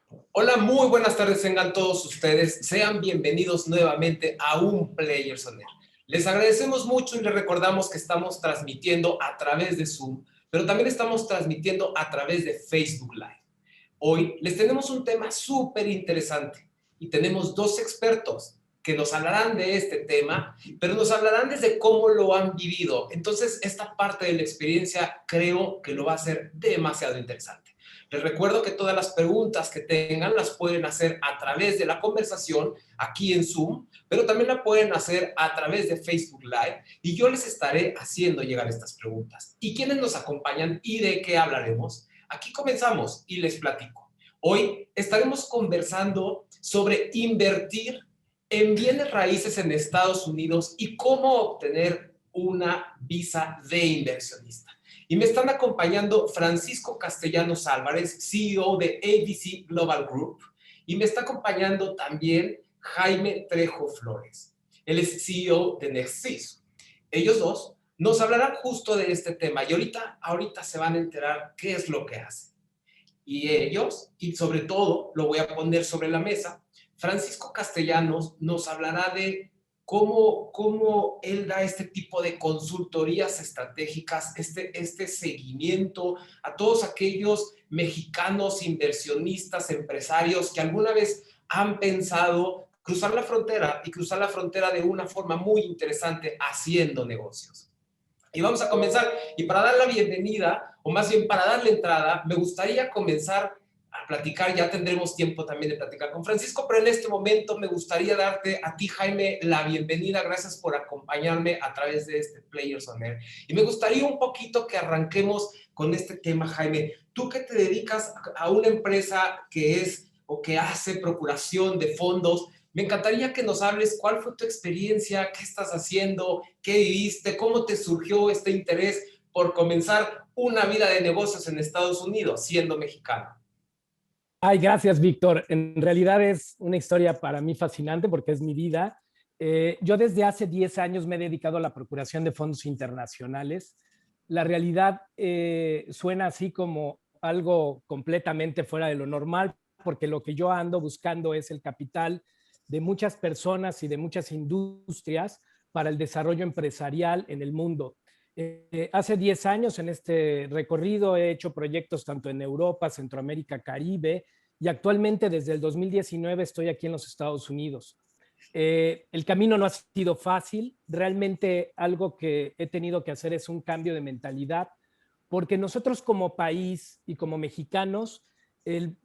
Hola, muy buenas tardes tengan todos ustedes. Sean bienvenidos nuevamente a un Players On Air. Les agradecemos mucho y les recordamos que estamos transmitiendo a través de Zoom, pero también estamos transmitiendo a través de Facebook Live. Hoy les tenemos un tema súper interesante y tenemos dos expertos que nos hablarán de este tema, pero nos hablarán desde cómo lo han vivido. Entonces, esta parte de la experiencia creo que lo va a hacer demasiado interesante. Les recuerdo que todas las preguntas que tengan las pueden hacer a través de la conversación aquí en Zoom, pero también la pueden hacer a través de Facebook Live y yo les estaré haciendo llegar estas preguntas. ¿Y quiénes nos acompañan y de qué hablaremos? Aquí comenzamos y les platico. Hoy estaremos conversando sobre invertir en bienes raíces en Estados Unidos y cómo obtener una visa de inversionista. Y me están acompañando Francisco Castellanos Álvarez, CEO de ABC Global Group, y me está acompañando también Jaime Trejo Flores. Él es CEO de Nexis. Ellos dos nos hablarán justo de este tema y ahorita se van a enterar qué es lo que hacen. Y ellos, y sobre todo, lo voy a poner sobre la mesa, Francisco Castellanos nos hablará de cómo él da este tipo de consultorías estratégicas, este seguimiento a todos aquellos mexicanos inversionistas, empresarios que alguna vez han pensado cruzar la frontera y cruzar la frontera de una forma muy interesante haciendo negocios. Y vamos a comenzar. Y para dar la bienvenida, o más bien para darle entrada, me gustaría comenzar a platicar. Ya tendremos tiempo también de platicar con Francisco, pero en este momento me gustaría darte a ti, Jaime, la bienvenida. Gracias por acompañarme a través de este Players On Air. Y me gustaría un poquito que arranquemos con este tema, Jaime. Tú que te dedicas a una empresa que es o que hace procuración de fondos, me encantaría que nos hables cuál fue tu experiencia, qué estás haciendo, qué viviste, cómo te surgió este interés por comenzar una vida de negocios en Estados Unidos, siendo mexicano. Ay, gracias, Víctor. En realidad es una historia para mí fascinante porque es mi vida. Yo desde hace 10 años me he dedicado a la procuración de fondos internacionales. La realidad suena así como algo completamente fuera de lo normal, porque lo que yo ando buscando es el capital de muchas personas y de muchas industrias para el desarrollo empresarial en el mundo. Hace 10 años en este recorrido he hecho proyectos tanto en Europa, Centroamérica, Caribe, y actualmente desde el 2019 estoy aquí en los Estados Unidos. El camino no ha sido fácil, realmente algo que he tenido que hacer es un cambio de mentalidad, porque nosotros como país y como mexicanos,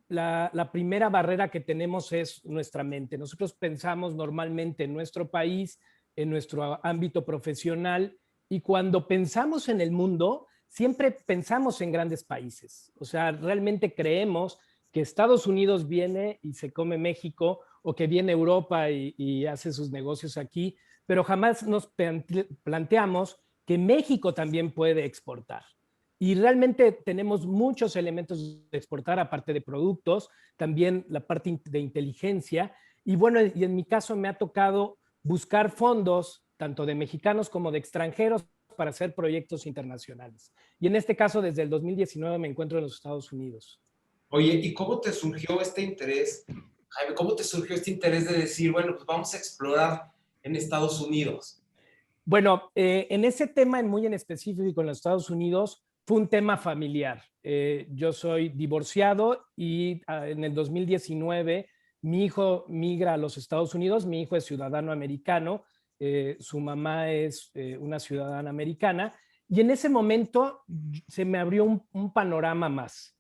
la primera barrera que tenemos es nuestra mente. Nosotros pensamos normalmente en nuestro país, en nuestro ámbito profesional, y cuando pensamos en el mundo, siempre pensamos en grandes países. O sea, realmente creemos que Estados Unidos viene y se come México, o que viene Europa y hace sus negocios aquí, pero jamás nos planteamos que México también puede exportar. Y realmente tenemos muchos elementos de exportar, aparte de productos, también la parte de inteligencia. Y bueno, y en mi caso me ha tocado buscar fondos, tanto de mexicanos como de extranjeros, para hacer proyectos internacionales. Y en este caso, desde el 2019 me encuentro en los Estados Unidos. Oye, ¿y cómo te surgió este interés, Jaime? ¿Cómo te surgió este interés de decir, bueno, pues vamos a explorar en Estados Unidos? Bueno, en ese tema muy en específico en los Estados Unidos fue un tema familiar. Yo soy divorciado y en el 2019 mi hijo migra a los Estados Unidos, mi hijo es ciudadano americano, su mamá es una ciudadana americana, y en ese momento se me abrió un panorama más.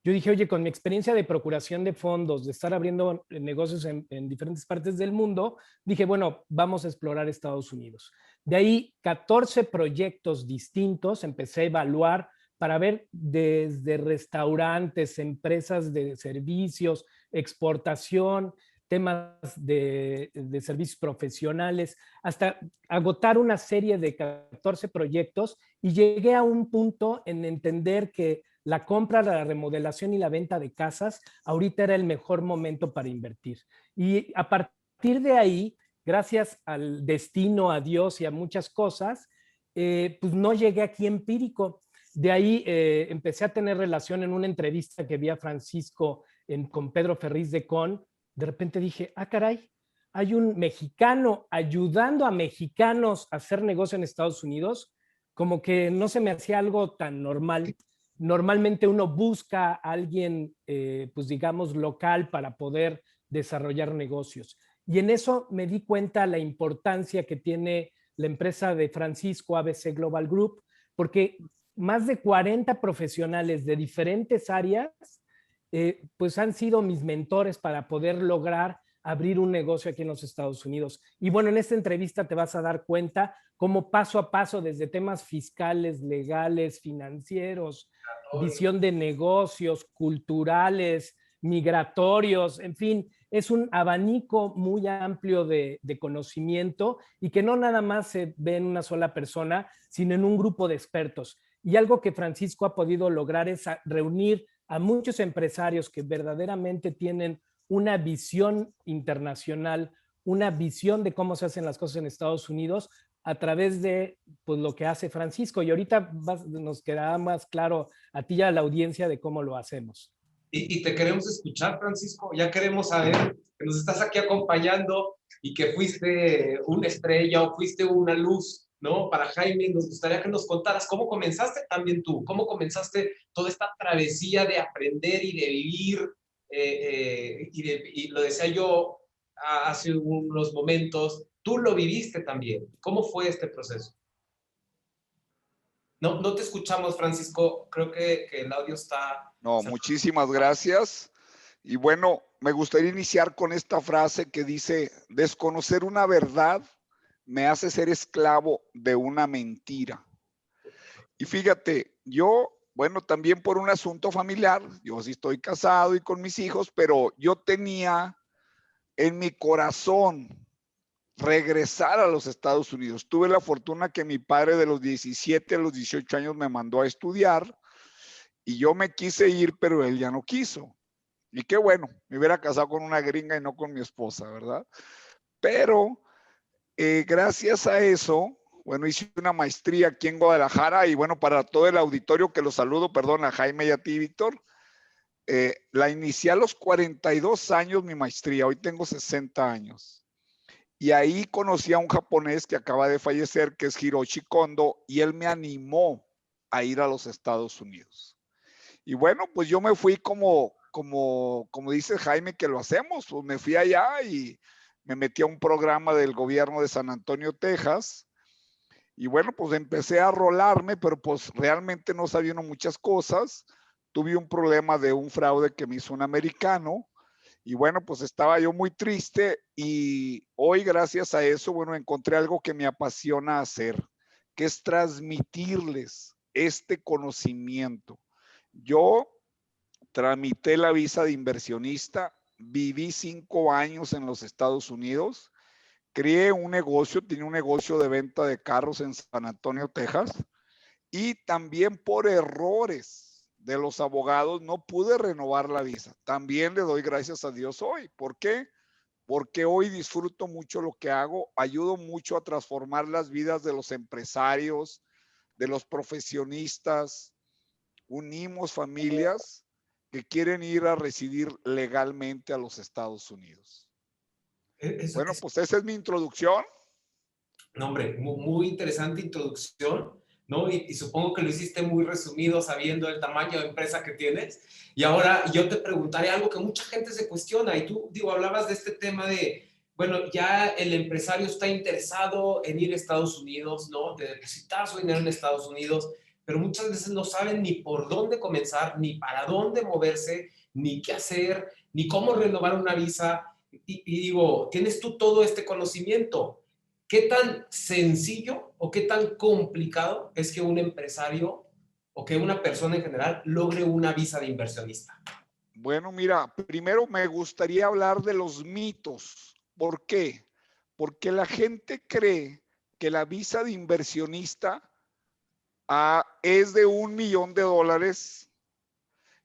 Yo dije, oye, con mi experiencia de procuración de fondos, de estar abriendo negocios en diferentes partes del mundo, dije, bueno, vamos a explorar Estados Unidos. De ahí 14 proyectos distintos empecé a evaluar para ver desde restaurantes, empresas de servicios, exportación, temas de servicios profesionales, hasta agotar una serie de 14 proyectos, y llegué a un punto en entender que la compra, la remodelación y la venta de casas ahorita era el mejor momento para invertir. Y a partir de ahí, gracias al destino, a Dios y a muchas cosas, pues no llegué aquí empírico. De ahí empecé a tener relación en una entrevista que vi a Francisco con Pedro Ferriz de Con. De repente dije, ah, caray, hay un mexicano ayudando a mexicanos a hacer negocio en Estados Unidos, como que no se me hacía algo tan normal. Normalmente uno busca a alguien, pues digamos, local para poder desarrollar negocios. Y en eso me di cuenta la importancia que tiene la empresa de Francisco, ABC Global Group, porque más de 40 profesionales de diferentes áreas, pues han sido mis mentores para poder lograr abrir un negocio aquí en los Estados Unidos. Y bueno, en esta entrevista te vas a dar cuenta cómo paso a paso, desde temas fiscales, legales, financieros, visión de negocios, culturales, migratorios, en fin, es un abanico muy amplio de conocimiento y que no nada más se ve en una sola persona, sino en un grupo de expertos. Y algo que Francisco ha podido lograr es reunir a muchos empresarios que verdaderamente tienen una visión internacional, una visión de cómo se hacen las cosas en Estados Unidos a través de pues, lo que hace Francisco. Y ahorita nos quedará más claro a ti y a la audiencia de cómo lo hacemos. Y te queremos escuchar, Francisco. Ya queremos saber que nos estás aquí acompañando y que fuiste una estrella o fuiste una luz, ¿no? Para Jaime, nos gustaría que nos contaras cómo comenzaste también tú, cómo comenzaste toda esta travesía de aprender y de vivir. Y lo decía yo hace unos momentos, tú lo viviste también. ¿Cómo fue este proceso? No, no te escuchamos, Francisco. Creo que el audio está... No, muchísimas gracias. Y bueno, me gustaría iniciar con esta frase que dice, desconocer una verdad me hace ser esclavo de una mentira. Y fíjate, yo, bueno, también por un asunto familiar, yo sí estoy casado y con mis hijos, pero yo tenía en mi corazón regresar a los Estados Unidos. Tuve la fortuna que mi padre de los 17 a los 18 años me mandó a estudiar y yo me quise ir, pero él ya no quiso. Y qué bueno, me hubiera casado con una gringa y no con mi esposa, ¿verdad? Pero gracias a eso, bueno, hice una maestría aquí en Guadalajara y bueno, para todo el auditorio que los saludo, perdón, a Jaime y a ti, Víctor, la inicié a los 42 años mi maestría, hoy tengo 60 años. Y ahí conocí a un japonés que acaba de fallecer, que es Hiroshi Kondo, y él me animó a ir a los Estados Unidos. Y bueno, pues yo me fui como dice Jaime que lo hacemos, pues me fui allá y me metí a un programa del gobierno de San Antonio, Texas. Y bueno, pues empecé a rolarme, pero pues realmente no sabía uno muchas cosas. Tuve un problema de un fraude que me hizo un americano. Y bueno, pues estaba yo muy triste y hoy gracias a eso, bueno, encontré algo que me apasiona hacer, que es transmitirles este conocimiento. Yo tramité la visa de inversionista, viví 5 años en los Estados Unidos, creé un negocio, tenía un negocio de venta de carros en San Antonio, Texas, y también por errores de los abogados no pude renovar la visa. También le doy gracias a Dios hoy. ¿Por qué? Porque hoy disfruto mucho lo que hago, ayudo mucho a transformar las vidas de los empresarios, de los profesionistas, unimos familias que quieren ir a residir legalmente a los Estados Unidos. Bueno, pues esa es mi introducción. No, hombre, muy interesante introducción, ¿no? Y supongo que lo hiciste muy resumido sabiendo el tamaño de empresa que tienes. Y ahora yo te preguntaré algo que mucha gente se cuestiona. Y tú, digo, hablabas de este tema de, bueno, ya el empresario está interesado en ir a Estados Unidos, ¿no? De depositar su dinero en Estados Unidos, pero muchas veces no saben ni por dónde comenzar, ni para dónde moverse, ni qué hacer, ni cómo renovar una visa. Y digo, tienes tú todo este conocimiento. ¿Qué tan sencillo o qué tan complicado es que un empresario o que una persona en general logre una visa de inversionista? Bueno, mira, primero me gustaría hablar de los mitos. ¿Por qué? Porque la gente cree que la visa de inversionista es de $1,000,000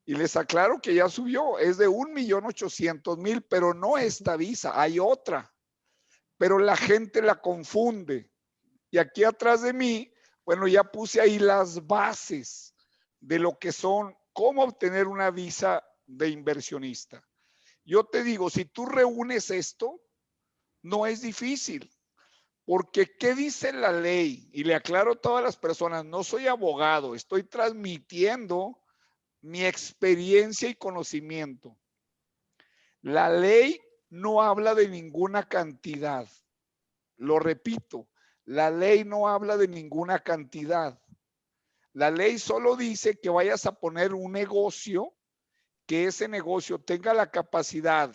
y les aclaro que ya subió, es de 1,800,000, pero no esta visa, hay otra, pero la gente la confunde. Y aquí atrás de mí, bueno, ya puse ahí las bases de lo que son, cómo obtener una visa de inversionista. Yo te digo, si tú reúnes esto, no es difícil, porque ¿qué dice la ley? Y le aclaro a todas las personas, no soy abogado, estoy transmitiendo mi experiencia y conocimiento. La ley no habla de ninguna cantidad. Lo repito, la ley no habla de ninguna cantidad. La ley solo dice que vayas a poner un negocio, que ese negocio tenga la capacidad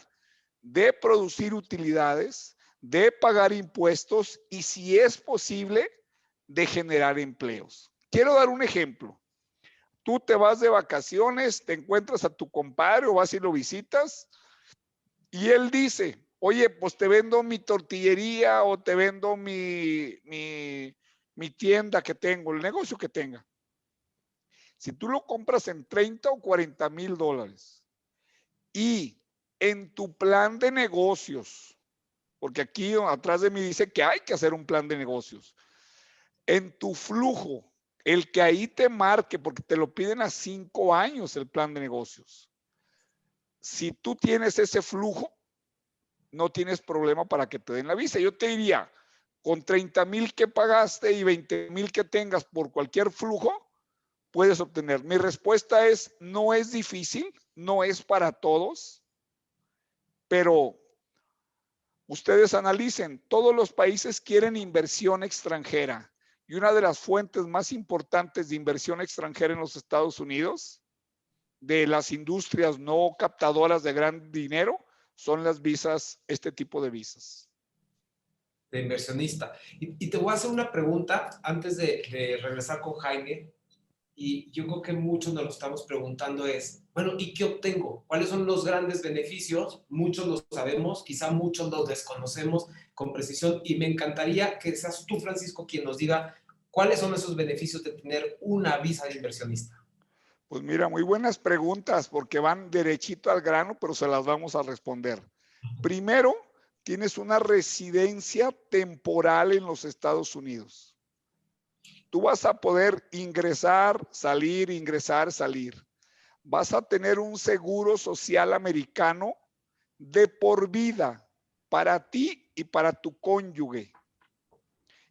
de producir utilidades, de pagar impuestos y, si es posible, de generar empleos. Quiero dar un ejemplo. Tú te vas de vacaciones, te encuentras a tu compadre o vas y lo visitas y él dice, oye, pues te vendo mi tortillería o te vendo mi tienda que tengo, el negocio que tenga. Si tú lo compras en 30 o 40 mil dólares y en tu plan de negocios, porque aquí atrás de mí dice que hay que hacer un plan de negocios, en tu flujo, el que ahí te marque, porque te lo piden a 5 años el plan de negocios. Si tú tienes ese flujo, no tienes problema para que te den la visa. Yo te diría, con 30 mil que pagaste y 20 mil que tengas por cualquier flujo, puedes obtener. Mi respuesta es, no es difícil, no es para todos, pero ustedes analicen, todos los países quieren inversión extranjera y una de las fuentes más importantes de inversión extranjera en los Estados Unidos, de las industrias no captadoras de gran dinero, son las visas, este tipo de visas. De inversionista. Y te voy a hacer una pregunta antes de regresar con Jaime. Y yo creo que muchos nos lo estamos preguntando es, bueno, ¿y qué obtengo? ¿Cuáles son los grandes beneficios? Muchos los sabemos, quizá muchos los desconocemos con precisión y me encantaría que seas tú, Francisco, quien nos diga cuáles son esos beneficios de tener una visa de inversionista. Pues mira, muy buenas preguntas porque van derechito al grano, pero se las vamos a responder. Primero, tienes una residencia temporal en los Estados Unidos. Tú vas a poder ingresar, salir, ingresar, salir. Vas a tener un seguro social americano de por vida para ti y para tu cónyuge.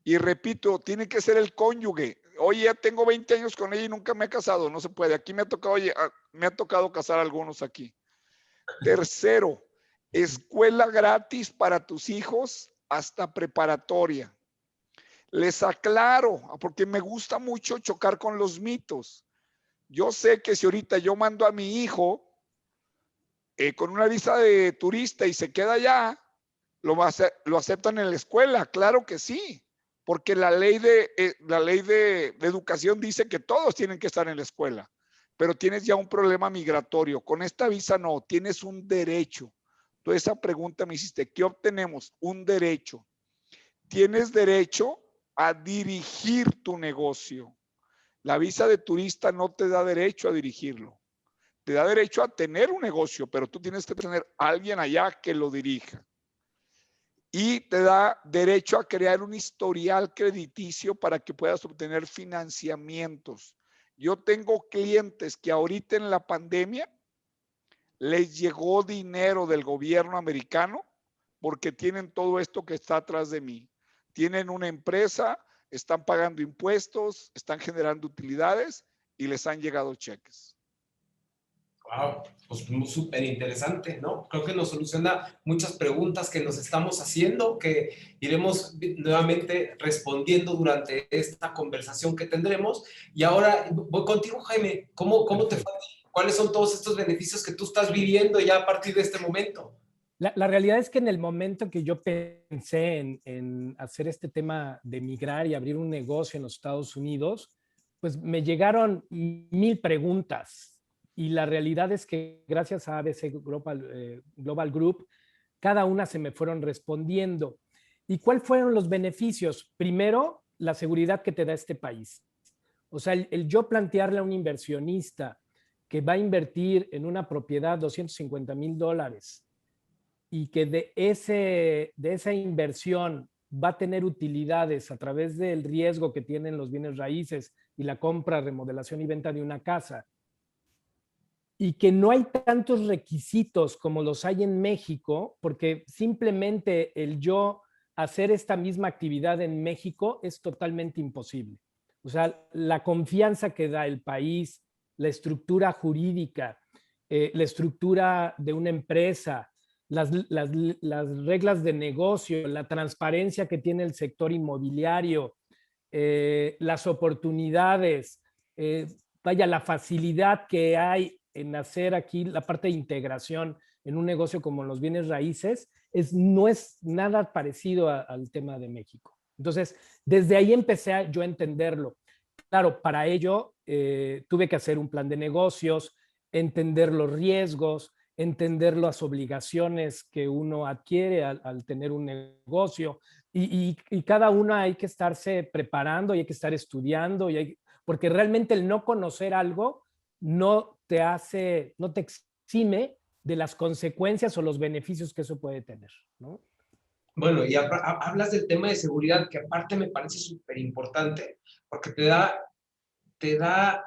Y repito, tiene que ser el cónyuge. Oye, ya tengo 20 años con ella y nunca me he casado. No se puede. Aquí me ha tocado, oye, me ha tocado casar a algunos aquí. Tercero, escuela gratis para tus hijos hasta preparatoria. Les aclaro, porque me gusta mucho chocar con los mitos. Yo sé que si ahorita yo mando a mi hijo con una visa de turista y se queda allá, lo aceptan en la escuela. Claro que sí, porque la ley de educación dice que todos tienen que estar en la escuela, pero tienes ya un problema migratorio. Con esta visa no, tienes un derecho. Tú esa pregunta me hiciste, ¿qué obtenemos? Un derecho. Tienes derecho a dirigir tu negocio. La visa de turista no te da derecho a dirigirlo. Te da derecho a tener un negocio, pero tú tienes que tener a alguien allá que lo dirija. Y te da derecho a crear un historial crediticio para que puedas obtener financiamientos. Yo tengo clientes que ahorita en la pandemia les llegó dinero del gobierno americano porque tienen todo esto que está atrás de mí. Tienen una empresa, están pagando impuestos, están generando utilidades y les han llegado cheques. Wow, pues súper interesante, ¿no? Creo que nos soluciona muchas preguntas que nos estamos haciendo, que iremos nuevamente respondiendo durante esta conversación que tendremos. Y ahora voy contigo, Jaime. ¿Cómo te fue? ¿Cuáles son todos estos beneficios que tú estás viviendo ya a partir de este momento? La realidad es que en el momento que yo pensé en hacer este tema de migrar y abrir un negocio en los Estados Unidos, pues me llegaron 1000 preguntas. Y la realidad es que gracias a ABC Global Group, cada una se me fueron respondiendo. ¿Y cuáles fueron los beneficios? Primero, la seguridad que te da este país. O sea, el yo plantearle a un inversionista que va a invertir en una propiedad $250,000 y que de esa inversión va a tener utilidades a través del riesgo que tienen los bienes raíces y la compra, remodelación y venta de una casa, y que no hay tantos requisitos como los hay en México, porque simplemente el yo hacer esta misma actividad en México es totalmente imposible. O sea, la confianza que da el país, la estructura jurídica, la estructura de una empresa, las reglas de negocio, la transparencia que tiene el sector inmobiliario, las oportunidades, vaya, la facilidad que hay en hacer aquí la parte de integración en un negocio como los bienes raíces, no es nada parecido al tema de México. Entonces, desde ahí empecé yo a entenderlo. Claro, para ello tuve que hacer un plan de negocios, entender los riesgos, entender las obligaciones que uno adquiere al tener un negocio, y cada una hay que estarse preparando y hay que estar estudiando, porque realmente el no conocer algo no te exime de las consecuencias o los beneficios que eso puede tener, ¿no? Bueno, y hablas del tema de seguridad, que aparte me parece súper importante, porque te da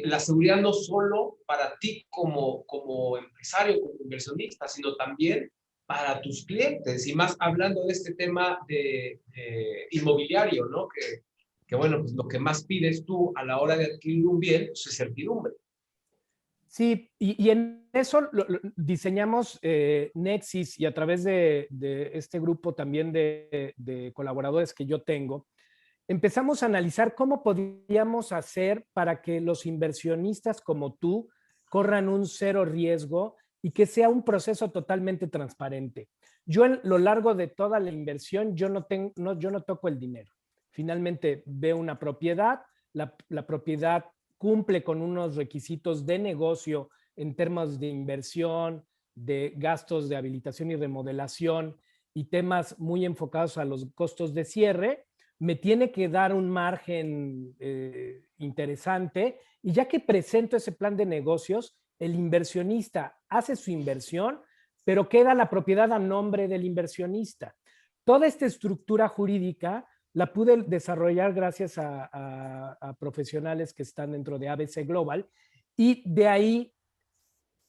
la seguridad no solo para ti como empresario, como inversionista, sino también para tus clientes, y más hablando de este tema de inmobiliario, ¿no? Que bueno, pues lo que más pides tú a la hora de adquirir un bien, pues es certidumbre. Sí, y en eso diseñamos Nexis, y a través de este grupo también de colaboradores que yo tengo, empezamos a analizar cómo podíamos hacer para que los inversionistas como tú corran un cero riesgo y que sea un proceso totalmente transparente. Yo a lo largo de toda la inversión, yo no toco el dinero. Finalmente veo una propiedad, la propiedad cumple con unos requisitos de negocio en términos de inversión, de gastos de habilitación y remodelación, y temas muy enfocados a los costos de cierre. Me tiene que dar un margen interesante, y ya que presento ese plan de negocios, el inversionista hace su inversión, pero queda la propiedad a nombre del inversionista. Toda esta estructura jurídica la pude desarrollar gracias a profesionales que están dentro de ABC Global, y de ahí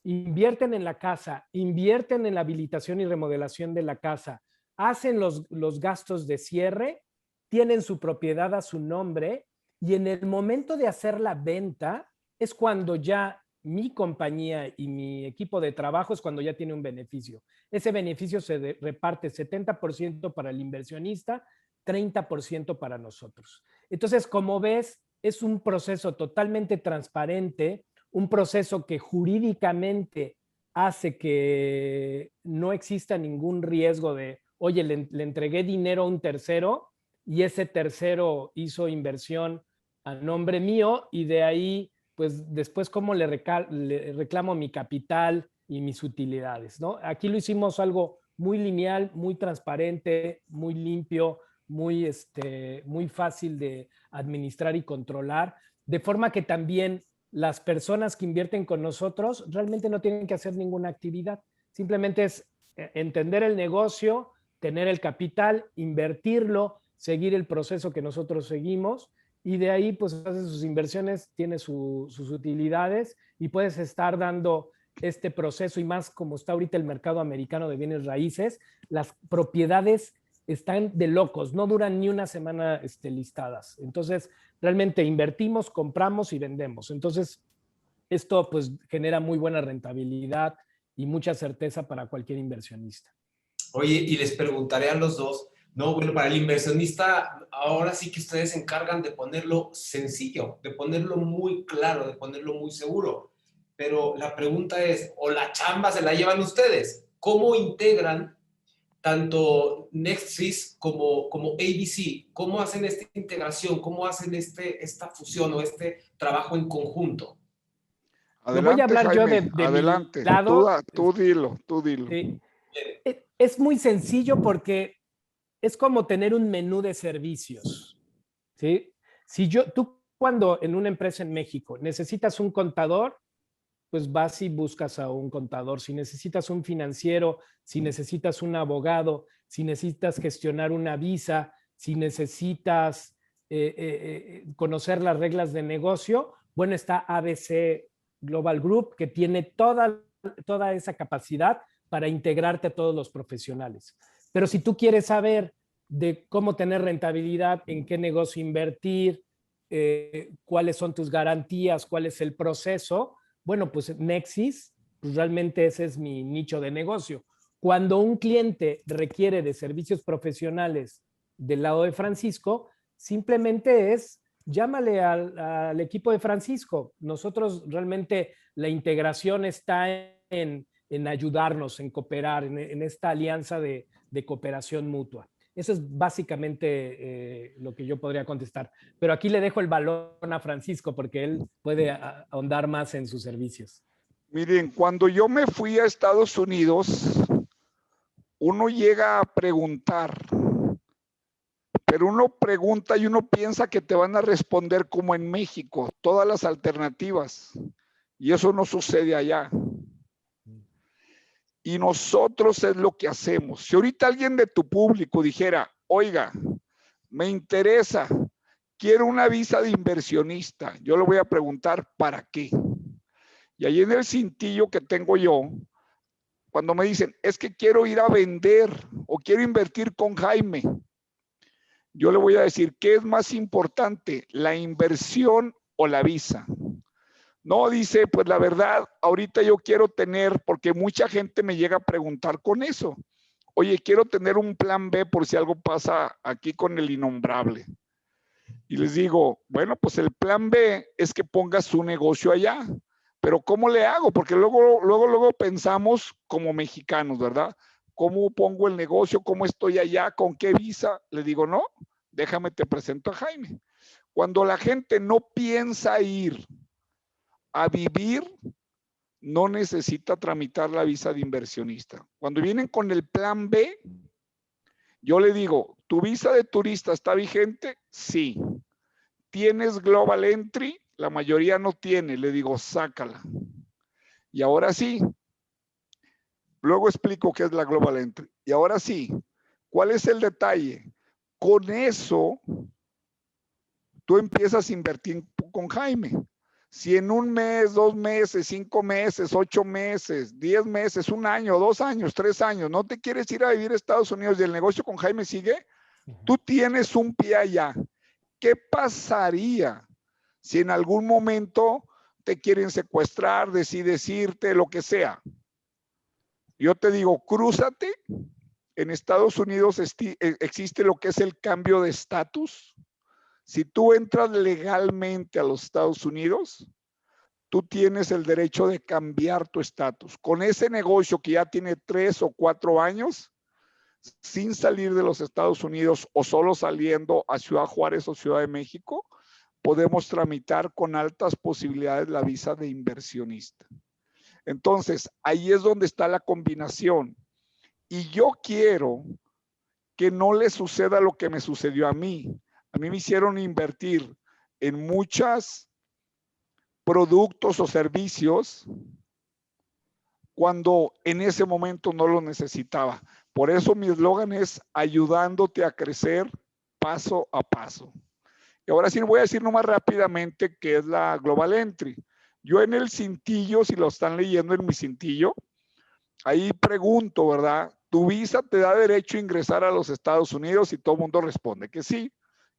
invierten en la casa, invierten en la habilitación y remodelación de la casa, hacen los gastos de cierre, tienen su propiedad a su nombre, y en el momento de hacer la venta es cuando ya mi compañía y mi equipo de trabajo es cuando ya tiene un beneficio. Ese beneficio se reparte 70% para el inversionista, 30% para nosotros. Entonces, como ves, es un proceso totalmente transparente, un proceso que jurídicamente hace que no exista ningún riesgo de, oye, le entregué dinero a un tercero y ese tercero hizo inversión a nombre mío, y de ahí, pues después, ¿cómo le reclamo mi capital y mis utilidades, ¿no? Aquí lo hicimos algo muy lineal, muy transparente, muy limpio, muy fácil de administrar y controlar, de forma que también las personas que invierten con nosotros realmente no tienen que hacer ninguna actividad. Simplemente es entender el negocio, tener el capital, invertirlo, seguir el proceso que nosotros seguimos, y de ahí pues hace sus inversiones, tiene sus utilidades, y puedes estar dando este proceso. Y más como está ahorita el mercado americano de bienes raíces, las propiedades están de locos, no duran ni una semana listadas. Entonces, realmente invertimos, compramos y vendemos. Entonces, esto pues genera muy buena rentabilidad y mucha certeza para cualquier inversionista. Oye, y les preguntaré a los dos, no, bueno, para el inversionista, ahora sí que ustedes se encargan de ponerlo sencillo, de ponerlo muy claro, de ponerlo muy seguro. Pero la pregunta es, ¿o la chamba se la llevan ustedes? ¿Cómo integran tanto Nexis como ABC? ¿Cómo hacen esta integración? ¿Cómo hacen esta fusión o este trabajo en conjunto? Lo voy a Adelante, hablar yo Jaime, de mi adelante. lado. Tú dilo, tú dilo. Sí. Es muy sencillo porque es como tener un menú de servicios, ¿sí? Si tú cuando en una empresa en México necesitas un contador, pues vas y buscas a un contador. Si necesitas un financiero, si necesitas un abogado, si necesitas gestionar una visa, si necesitas conocer las reglas de negocio, bueno, está ABC Global Group, que tiene toda esa capacidad para integrarte a todos los profesionales. Pero si tú quieres saber de cómo tener rentabilidad, en qué negocio invertir, cuáles son tus garantías, cuál es el proceso, bueno, pues Nexis, pues realmente ese es mi nicho de negocio. Cuando un cliente requiere de servicios profesionales del lado de Francisco, simplemente llámale al equipo de Francisco. Nosotros realmente la integración está en ayudarnos, en cooperar, en esta alianza de cooperación mutua. Eso es básicamente lo que yo podría contestar. Pero aquí le dejo el balón a Francisco porque él puede ahondar más en sus servicios. Miren, cuando yo me fui a Estados Unidos, uno llega a preguntar, pero uno pregunta y uno piensa que te van a responder como en México, todas las alternativas. Y eso no sucede allá. Y nosotros es lo que hacemos. Si ahorita alguien de tu público dijera, oiga, me interesa, quiero una visa de inversionista, yo le voy a preguntar, ¿para qué? Y ahí en el cintillo que tengo yo, cuando me dicen, es que quiero ir a vender o quiero invertir con Jaime, yo le voy a decir, ¿qué es más importante, la inversión o la visa? No, dice, pues la verdad, ahorita yo quiero tener, porque mucha gente me llega a preguntar con eso. Oye, quiero tener un plan B por si algo pasa aquí con el innombrable. Y les digo, bueno, pues el plan B es que pongas su negocio allá. Pero ¿cómo le hago? Porque luego pensamos como mexicanos, ¿verdad? ¿Cómo pongo el negocio? ¿Cómo estoy allá? ¿Con qué visa? Le digo, no, déjame te presento a Jaime. Cuando la gente no piensa ir a vivir, no necesita tramitar la visa de inversionista. Cuando vienen con el plan B, yo le digo, ¿tu visa de turista está vigente? Sí. ¿Tienes Global Entry? La mayoría no tiene. Le digo, sácala. Y ahora sí, luego explico qué es la Global Entry. Y ahora sí, ¿cuál es el detalle? Con eso, tú empiezas a invertir con Jaime. Si en un mes, 2 meses, 5 meses, 8 meses, 10 meses, 1 año, 2 años, 3 años, no te quieres ir a vivir a Estados Unidos y el negocio con Jaime sigue, tú tienes un pie allá. ¿Qué pasaría si en algún momento te quieren secuestrar, decides irte, lo que sea? Yo te digo, crúzate. En Estados Unidos existe lo que es el cambio de estatus. Si tú entras legalmente a los Estados Unidos, tú tienes el derecho de cambiar tu estatus. Con ese negocio que ya tiene 3 o 4 años, sin salir de los Estados Unidos o solo saliendo a Ciudad Juárez o Ciudad de México, podemos tramitar con altas posibilidades la visa de inversionista. Entonces, ahí es donde está la combinación. Y yo quiero que no le suceda lo que me sucedió a mí. A mí me hicieron invertir en muchos productos o servicios cuando en ese momento no lo necesitaba. Por eso mi eslogan es ayudándote a crecer paso a paso. Y ahora sí voy a decir nomás rápidamente qué es la Global Entry. Yo en el cintillo, si lo están leyendo en mi cintillo, ahí pregunto, ¿verdad? ¿Tu visa te da derecho a ingresar a los Estados Unidos? Y todo el mundo responde que sí.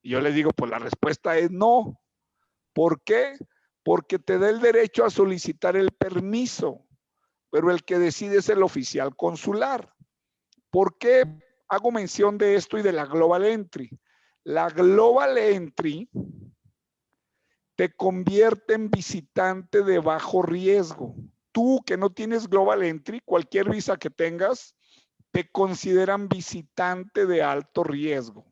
Y yo les digo, pues la respuesta es no. ¿Por qué? Porque te da el derecho a solicitar el permiso, pero el que decide es el oficial consular. ¿Por qué hago mención de esto y de la Global Entry? La Global Entry te convierte en visitante de bajo riesgo. Tú que no tienes Global Entry, cualquier visa que tengas, te consideran visitante de alto riesgo.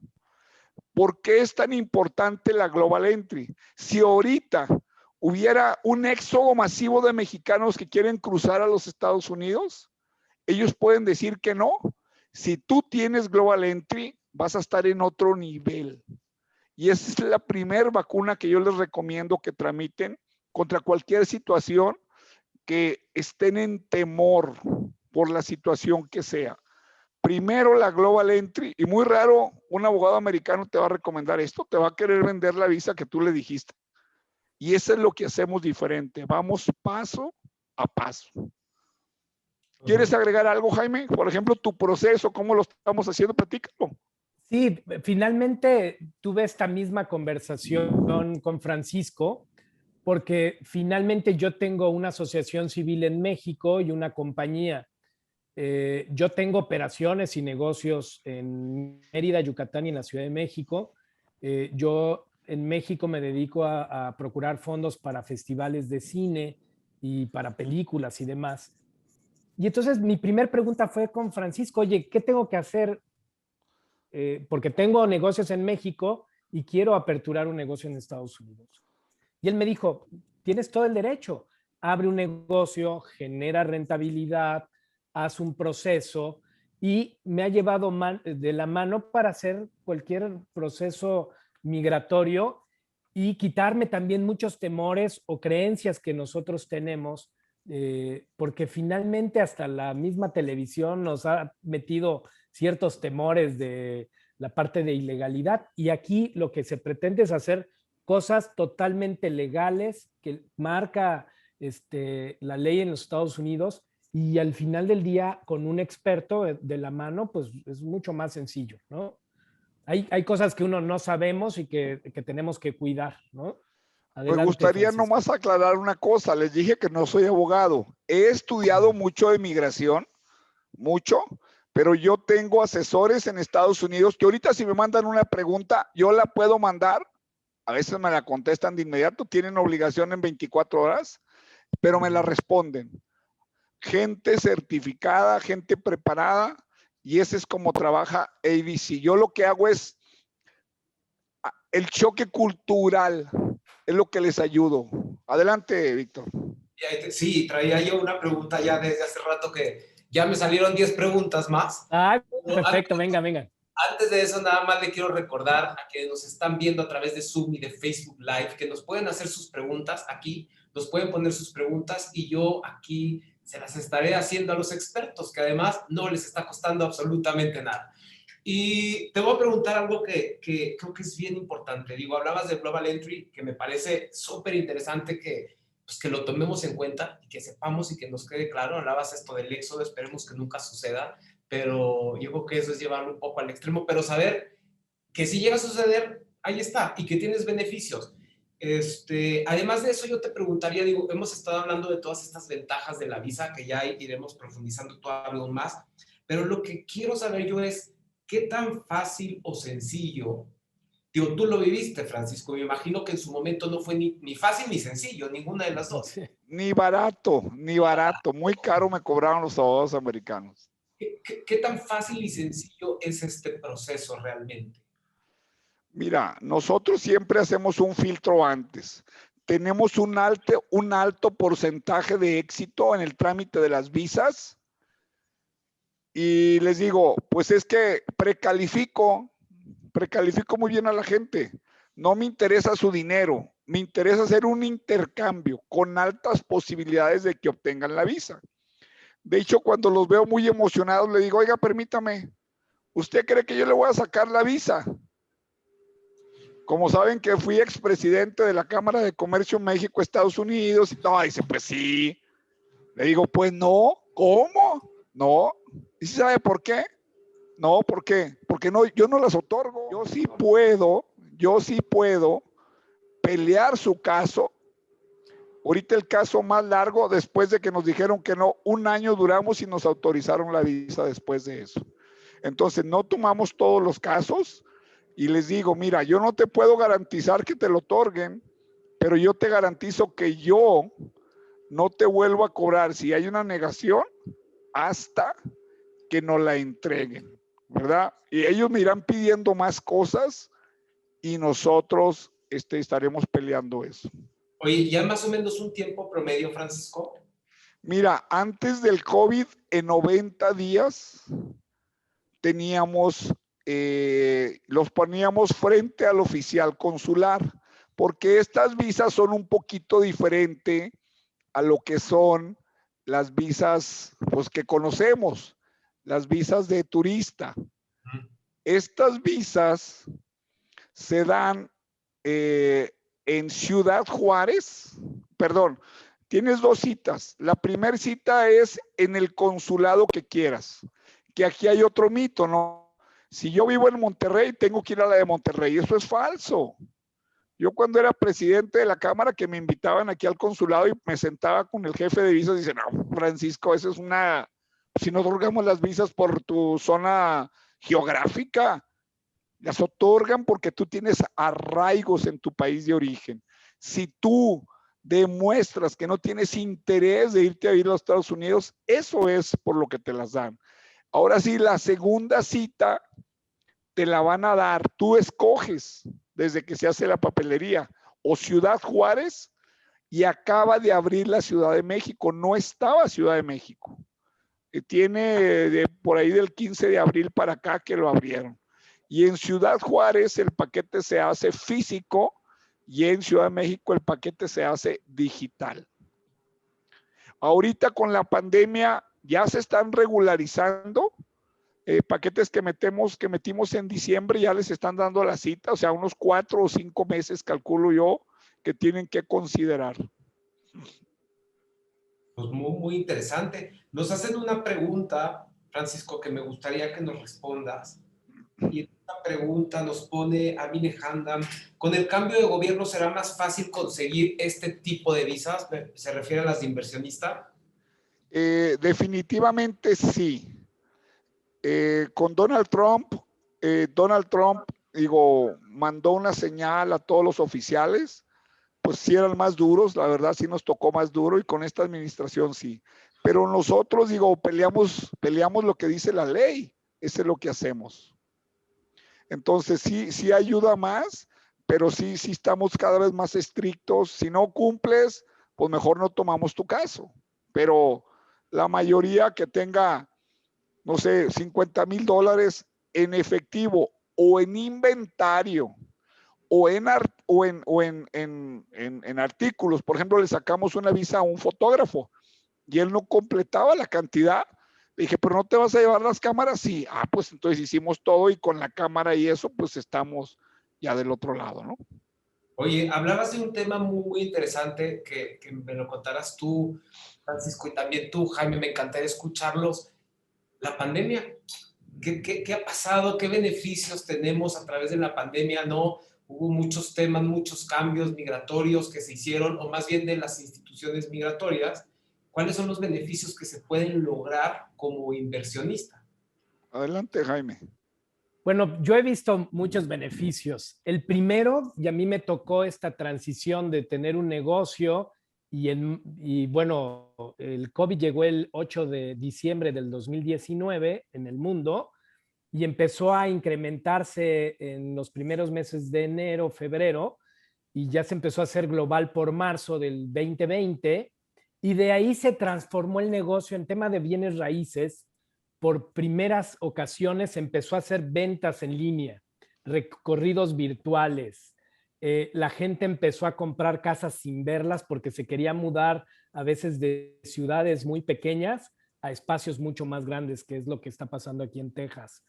¿Por qué es tan importante la Global Entry? Si ahorita hubiera un éxodo masivo de mexicanos que quieren cruzar a los Estados Unidos, ellos pueden decir que no. Si tú tienes Global Entry, vas a estar en otro nivel. Y esa es la primera vacuna que yo les recomiendo que tramiten contra cualquier situación que estén en temor por la situación que sea. Primero la Global Entry, y muy raro un abogado americano te va a recomendar esto, te va a querer vender la visa que tú le dijiste. Y eso es lo que hacemos diferente. Vamos paso a paso. ¿Quieres agregar algo, Jaime? Por ejemplo, tu proceso, ¿cómo lo estamos haciendo? Platícalo. Sí, finalmente tuve esta misma conversación con Francisco, porque finalmente yo tengo una asociación civil en México y una compañía. Yo tengo operaciones y negocios en Mérida, Yucatán y en la Ciudad de México. Yo en México me dedico a procurar fondos para festivales de cine y para películas y demás. Y entonces mi primer pregunta fue con Francisco, oye, ¿qué tengo que hacer? Porque tengo negocios en México y quiero aperturar un negocio en Estados Unidos. Y él me dijo, tienes todo el derecho, abre un negocio, genera rentabilidad, haz un proceso, y me ha llevado de la mano para hacer cualquier proceso migratorio y quitarme también muchos temores o creencias que nosotros tenemos, porque finalmente hasta la misma televisión nos ha metido ciertos temores de la parte de ilegalidad, y aquí lo que se pretende es hacer cosas totalmente legales que marca la ley en los Estados Unidos, y al final del día con un experto de la mano, pues es mucho más sencillo, ¿no? Hay cosas que uno no sabemos y que tenemos que cuidar, ¿no? Me Adelante, gustaría Francisco. nomás aclarar una cosa. Les dije que no soy abogado. He estudiado mucho de migración, mucho, pero yo tengo asesores en Estados Unidos que ahorita si me mandan una pregunta, yo la puedo mandar. A veces me la contestan de inmediato, tienen obligación en 24 horas, pero me la responden. Gente certificada, gente preparada, y ese es como trabaja ABC. Yo lo que hago es el choque cultural, es lo que les ayudo. Adelante, Víctor. Sí, traía yo una pregunta ya desde hace rato que ya me salieron 10 preguntas más. Ah, perfecto, venga, venga. Antes de eso, nada más le quiero recordar a quienes nos están viendo a través de Zoom y de Facebook Live que nos pueden hacer sus preguntas aquí, nos pueden poner sus preguntas y yo aquí se las estaré haciendo a los expertos, que además no les está costando absolutamente nada. Y te voy a preguntar algo que creo que es bien importante. Digo, hablabas de Global Entry, que me parece súper interesante pues que lo tomemos en cuenta y que sepamos y que nos quede claro. Hablabas esto del éxodo, esperemos que nunca suceda, pero yo creo que eso es llevarlo un poco al extremo, pero saber que si llega a suceder, ahí está, y que tienes beneficios. Además de eso, yo te preguntaría, digo, hemos estado hablando de todas estas ventajas de la visa, que ya iremos profundizando todavía aún más, pero lo que quiero saber yo es, ¿qué tan fácil o sencillo? Digo, tú lo viviste, Francisco, me imagino que en su momento no fue ni fácil ni sencillo, ninguna de las dos. Sí. Ni barato, ni barato. Muy caro me cobraron los abogados americanos. ¿Qué tan fácil y sencillo es este proceso realmente? Mira, nosotros siempre hacemos un filtro antes. Tenemos un alto porcentaje de éxito en el trámite de las visas. Y les digo, pues es que precalifico muy bien a la gente. No me interesa su dinero, me interesa hacer un intercambio con altas posibilidades de que obtengan la visa. De hecho, cuando los veo muy emocionados, le digo, oiga, permítame, ¿usted cree que yo le voy a sacar la visa? Como saben que fui expresidente de la Cámara de Comercio México, Estados Unidos, y no, dice, pues sí. Le digo, pues no, ¿cómo? No. ¿Y si sabe por qué? No, ¿por qué? Porque no, yo no las otorgo. Yo sí puedo pelear su caso. Ahorita el caso más largo, después de que nos dijeron que no, 1 año duramos y nos autorizaron la visa después de eso. Entonces, no tomamos todos los casos y les digo, mira, yo no te puedo garantizar que te lo otorguen, pero yo te garantizo que yo no te vuelvo a cobrar si hay una negación hasta que nos la entreguen, ¿verdad? Y ellos me irán pidiendo más cosas y nosotros estaremos peleando eso. Oye, ¿ya más o menos un tiempo promedio, Francisco? Mira, antes del COVID, en 90 días, teníamos, los poníamos frente al oficial consular, porque estas visas son un poquito diferente a lo que son las visas pues, que conocemos, las visas de turista. Estas visas se dan en Ciudad Juárez, perdón, tienes 2 citas. La primera cita es en el consulado que quieras, que aquí hay otro mito, ¿no? Si yo vivo en Monterrey, tengo que ir a la de Monterrey. Eso es falso. Yo cuando era presidente de la Cámara, que me invitaban aquí al consulado y me sentaba con el jefe de visas, dice, no, Francisco, eso es una, si no otorgamos las visas por tu zona geográfica, las otorgan porque tú tienes arraigos en tu país de origen. Si tú demuestras que no tienes interés de irte a vivir a los Estados Unidos, eso es por lo que te las dan. Ahora sí, la segunda cita te la van a dar, tú escoges desde que se hace la papelería, o Ciudad Juárez, y acaba de abrir la Ciudad de México, no estaba Ciudad de México. Tiene por ahí del 15 de abril para acá que lo abrieron. Y en Ciudad Juárez el paquete se hace físico y en Ciudad de México el paquete se hace digital. Ahorita con la pandemia ya se están regularizando paquetes que metimos en diciembre, ya les están dando la cita, o sea, unos 4 o 5 meses, calculo yo, que tienen que considerar. Pues muy, muy interesante. Nos hacen una pregunta, Francisco, que me gustaría que nos respondas. Y esta pregunta nos pone Amine Handam, ¿con el cambio de gobierno será más fácil conseguir este tipo de visas? ¿Se refiere a las de inversionista? Definitivamente sí. Con Donald Trump, mandó una señal a todos los oficiales, pues sí eran más duros, la verdad sí nos tocó más duro, y con esta administración sí. Pero nosotros, peleamos lo que dice la ley, eso es lo que hacemos. Entonces sí ayuda más, pero sí estamos cada vez más estrictos. Si no cumples, pues mejor no tomamos tu caso. Pero la mayoría que tenga, no sé, $50,000 en efectivo o en inventario o en artículos. Por ejemplo, le sacamos una visa a un fotógrafo y él no completaba la cantidad. Le dije, pero no te vas a llevar las cámaras. Sí, pues entonces hicimos todo y con la cámara y eso, pues estamos ya del otro lado, ¿no? Oye, hablabas de un tema muy, muy interesante que me lo contaras tú, Francisco, y también tú, Jaime, me encantaría escucharlos. La pandemia, ¿qué ha pasado? ¿Qué beneficios tenemos a través de la pandemia? ¿No? Hubo muchos temas, muchos cambios migratorios que se hicieron, o más bien de las instituciones migratorias. ¿Cuáles son los beneficios que se pueden lograr como inversionista? Adelante, Jaime. Bueno, yo he visto muchos beneficios. El primero, y a mí me tocó esta transición de tener un negocio y bueno, el COVID llegó el 8 de diciembre del 2019 en el mundo y empezó a incrementarse en los primeros meses de enero, febrero, y ya se empezó a hacer global por marzo del 2020, y de ahí se transformó el negocio en tema de bienes raíces. Por primeras ocasiones empezó a hacer ventas en línea, recorridos virtuales. La gente empezó a comprar casas sin verlas porque se quería mudar a veces de ciudades muy pequeñas a espacios mucho más grandes, que es lo que está pasando aquí en Texas.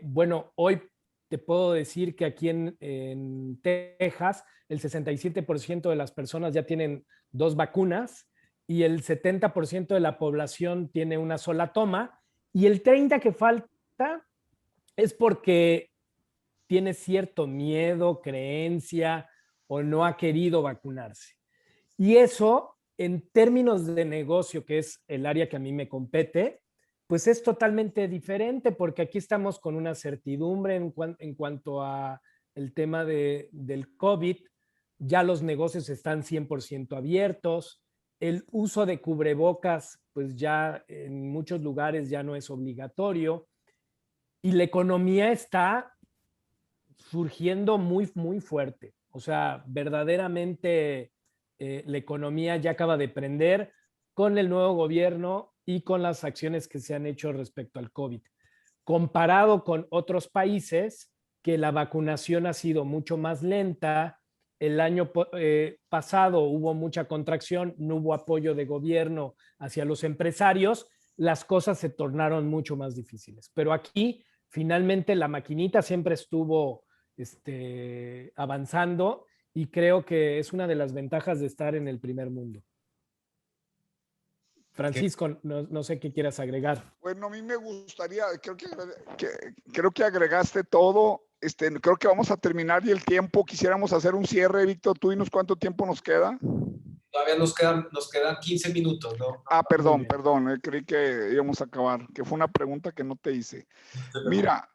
Bueno, hoy te puedo decir que aquí en Texas el 67% de las personas ya tienen 2 vacunas y el 70% de la población tiene una sola toma, y el 30% que falta es porque tiene cierto miedo, creencia o no ha querido vacunarse. Y eso, en términos de negocio, que es el área que a mí me compete, pues es totalmente diferente, porque aquí estamos con una certidumbre en cuanto a el tema del COVID. Ya los negocios están 100% abiertos. El uso de cubrebocas, pues ya en muchos lugares ya no es obligatorio. Y la economía está surgiendo muy, muy fuerte. O sea, verdaderamente la economía ya acaba de prender con el nuevo gobierno y con las acciones que se han hecho respecto al COVID. Comparado con otros países que la vacunación ha sido mucho más lenta, el año pasado hubo mucha contracción, no hubo apoyo de gobierno hacia los empresarios, las cosas se tornaron mucho más difíciles. Pero aquí finalmente la maquinita siempre estuvo avanzando y creo que es una de las ventajas de estar en el primer mundo. Francisco, no sé qué quieras agregar. Bueno, a mí me gustaría, creo que agregaste todo. Creo que vamos a terminar y el tiempo, quisiéramos hacer un cierre, Víctor. Tú dinos cuánto tiempo nos queda. Todavía nos quedan 15 minutos, ¿no? Ah, perdón, creí que íbamos a acabar, que fue una pregunta que no te hice. Mira,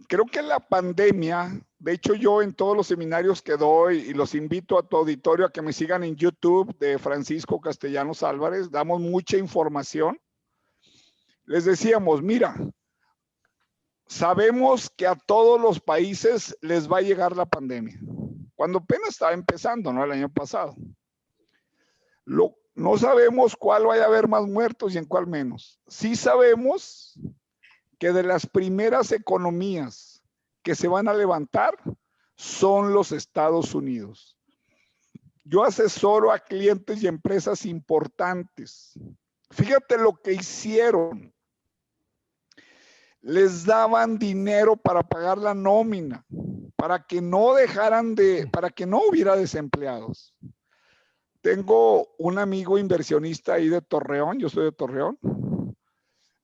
creo que la pandemia, de hecho yo en todos los seminarios que doy y los invito a tu auditorio a que me sigan en YouTube de Francisco Castellanos Álvarez, damos mucha información. Les decíamos, mira, sabemos que a todos los países les va a llegar la pandemia. Cuando apenas estaba empezando, ¿no? El año pasado. No sabemos cuál vaya a haber más muertos y en cuál menos. Sí sabemos que de las primeras economías que se van a levantar son los Estados Unidos. Yo asesoro a clientes y empresas importantes. Fíjate lo que hicieron. Les daban dinero para pagar la nómina, para que no hubiera desempleados. Tengo un amigo inversionista ahí de Torreón, yo soy de Torreón.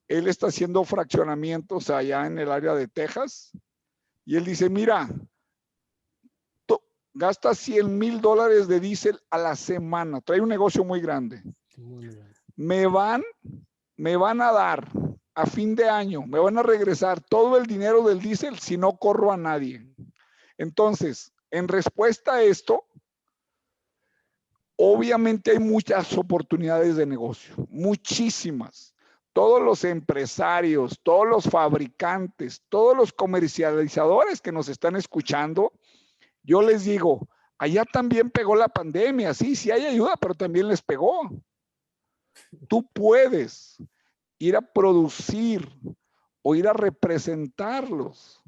Él está haciendo fraccionamientos allá en el área de Texas. Y él dice, mira, gasta $100,000 de diésel a la semana. Trae un negocio muy grande. Me van a dar a fin de año, me van a regresar todo el dinero del diésel si no corro a nadie. Entonces, en respuesta a esto, obviamente hay muchas oportunidades de negocio, muchísimas. Todos los empresarios, todos los fabricantes, todos los comercializadores que nos están escuchando, yo les digo, allá también pegó la pandemia, sí hay ayuda, pero también les pegó. Tú puedes ir a producir o ir a representarlos.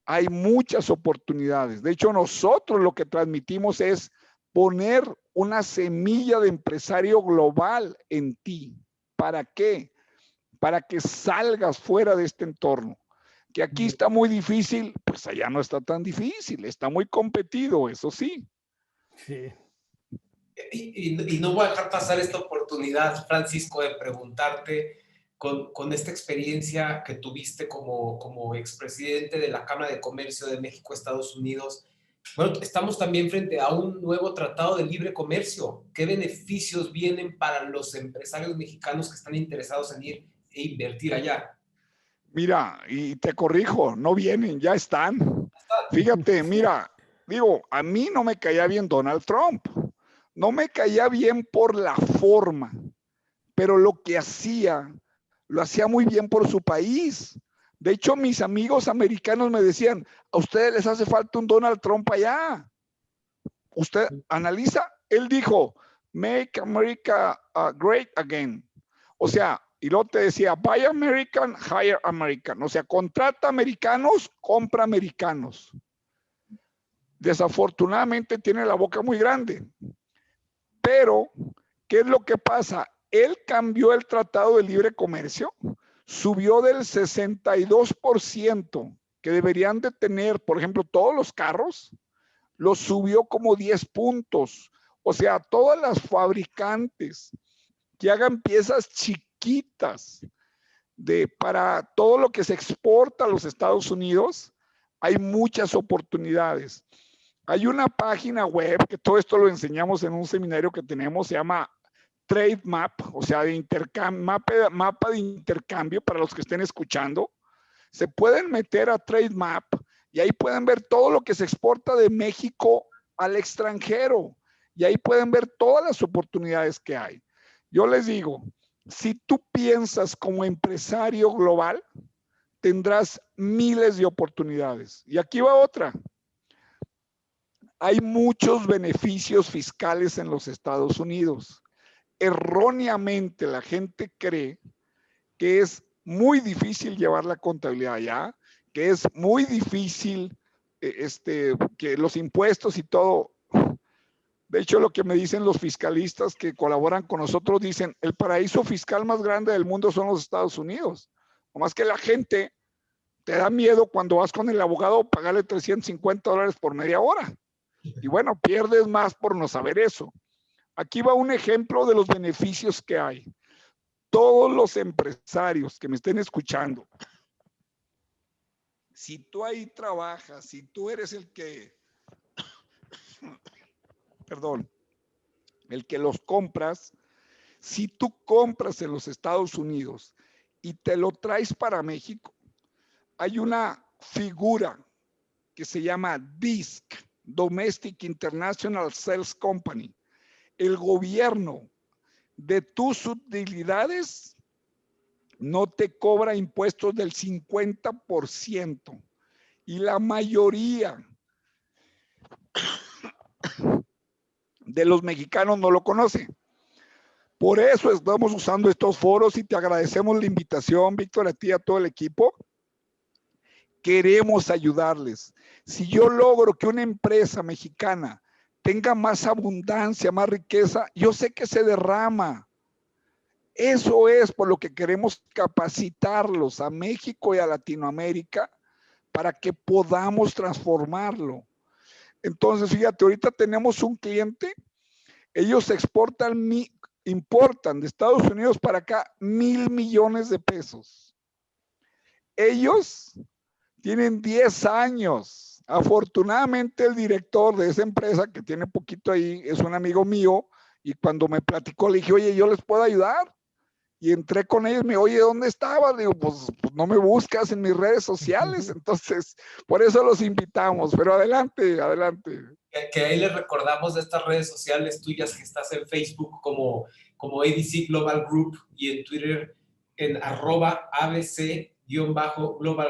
Hay muchas oportunidades. De hecho, nosotros lo que transmitimos es poner una semilla de empresario global en ti. ¿Para qué? Para que salgas fuera de este entorno. Que aquí está muy difícil, pues allá no está tan difícil, está muy competido, eso sí. Sí. Y no voy a dejar pasar esta oportunidad, Francisco, de preguntarte con esta experiencia que tuviste como expresidente de la Cámara de Comercio de México, Estados Unidos. Bueno, estamos también frente a un nuevo tratado de libre comercio. ¿Qué beneficios vienen para los empresarios mexicanos que están interesados en ir e invertir allá? Mira, y te corrijo, no vienen, ya están. Fíjate, mira, digo, a mí no me caía bien Donald Trump. No me caía bien por la forma, pero lo que hacía, lo hacía muy bien por su país. De hecho, mis amigos americanos me decían, a ustedes les hace falta un Donald Trump allá. Usted analiza, él dijo, make America great again. O sea, y luego te decía, buy American, hire American. O sea, contrata americanos, compra americanos. Desafortunadamente tiene la boca muy grande. Pero, ¿qué es lo que pasa? Él cambió el Tratado de Libre Comercio, subió del 62% que deberían de tener, por ejemplo, todos los carros, lo subió como 10 puntos. O sea, todas las fabricantes que hagan piezas chiquitas para todo lo que se exporta a los Estados Unidos, hay muchas oportunidades. Hay una página web, que todo esto lo enseñamos en un seminario que tenemos, se llama Trade Map, o sea, mapa de intercambio para los que estén escuchando. Se pueden meter a Trade Map y ahí pueden ver todo lo que se exporta de México al extranjero. Y ahí pueden ver todas las oportunidades que hay. Yo les digo, si tú piensas como empresario global, tendrás miles de oportunidades. Y aquí va otra. Hay muchos beneficios fiscales en los Estados Unidos. Erróneamente la gente cree que es muy difícil llevar la contabilidad allá, que es muy difícil que los impuestos y todo. De hecho, lo que me dicen los fiscalistas que colaboran con nosotros, dicen, el paraíso fiscal más grande del mundo son los Estados Unidos. Nomás que la gente te da miedo cuando vas con el abogado pagarle $350 por media hora. Y bueno, pierdes más por no saber eso. Aquí va un ejemplo de los beneficios que hay. Todos los empresarios que me estén escuchando, si tú ahí trabajas, si tú eres el que, perdón, el que los compras, si tú compras en los Estados Unidos y te lo traes para México, hay una figura que se llama DISC, Domestic International Sales Company. El gobierno de tus utilidades no te cobra impuestos del 50% y la mayoría de los mexicanos no lo conoce. Por eso estamos usando estos foros y te agradecemos la invitación, Víctor, a ti y a todo el equipo. Queremos ayudarles. Si yo logro que una empresa mexicana tenga más abundancia, más riqueza, yo sé que se derrama. Eso es por lo que queremos capacitarlos a México y a Latinoamérica para que podamos transformarlo. Entonces, fíjate, ahorita tenemos un cliente, ellos importan de Estados Unidos para acá 1,000 millones de pesos. Ellos tienen 10 años. Afortunadamente el director de esa empresa, que tiene poquito ahí, es un amigo mío, y cuando me platicó le dije, oye, ¿yo les puedo ayudar? Y entré con ellos, me dijo, oye, ¿dónde estabas? Digo, pues no me buscas en mis redes sociales. Entonces, por eso los invitamos. Pero adelante, adelante. Que ahí les recordamos de estas redes sociales tuyas que estás en Facebook como ABC Global Group y en Twitter en @ABC-Global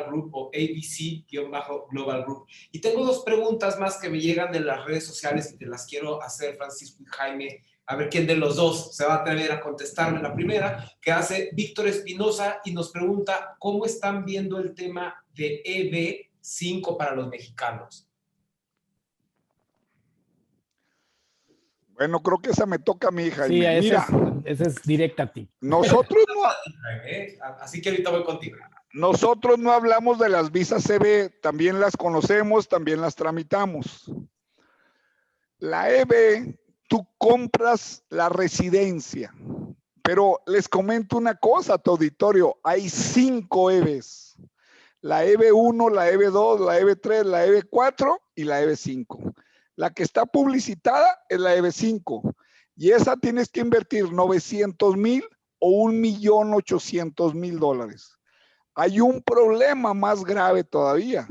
Group o ABC-Global Group. Y tengo dos preguntas más que me llegan de las redes sociales y te las quiero hacer, Francisco y Jaime. A ver quién de los dos se va a atrever a contestarme. La primera que hace Víctor Espinosa y nos pregunta cómo están viendo el tema de EB5 para los mexicanos. Bueno, creo que esa me toca a mi, Jaime. Sí, Mira, esa es directa a ti. Nosotros no, así que ahorita voy contigo. Nosotros no hablamos de las visas EB, también las conocemos, también las tramitamos. La EB, tú compras la residencia, pero les comento una cosa a tu auditorio, hay 5 EBs. La EB1, la EB2, la EB3, la EB4 y la EB5. La que está publicitada es la EB5 y esa tienes que invertir 900,000 o 1,800,000 dólares. Hay un problema más grave todavía.